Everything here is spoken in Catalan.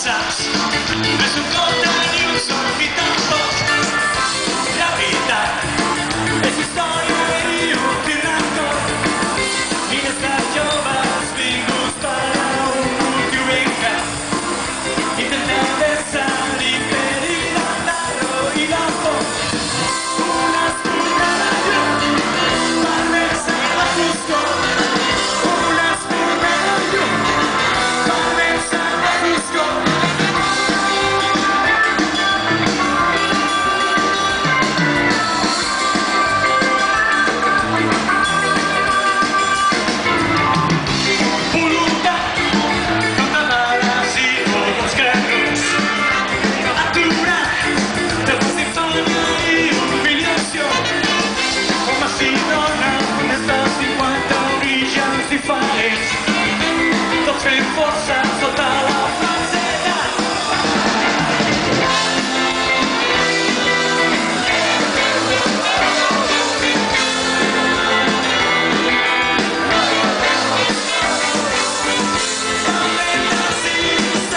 saps, no és un conte ni un son ni tampoc. La veritat és història i un fil d'actor, i d'estar joves vinguts per a un motiu ben clar. Intentem desar l'imperi de l'error i la por. Una espurna de llum per vèncer la foscor. Una espurna de llum per vèncer la foscor. Voluntat, no t'amares i tots creus. Aturar, temes d'infàmia i humiliació. Homes i dones, des de 50 orígens diferents, tots fent força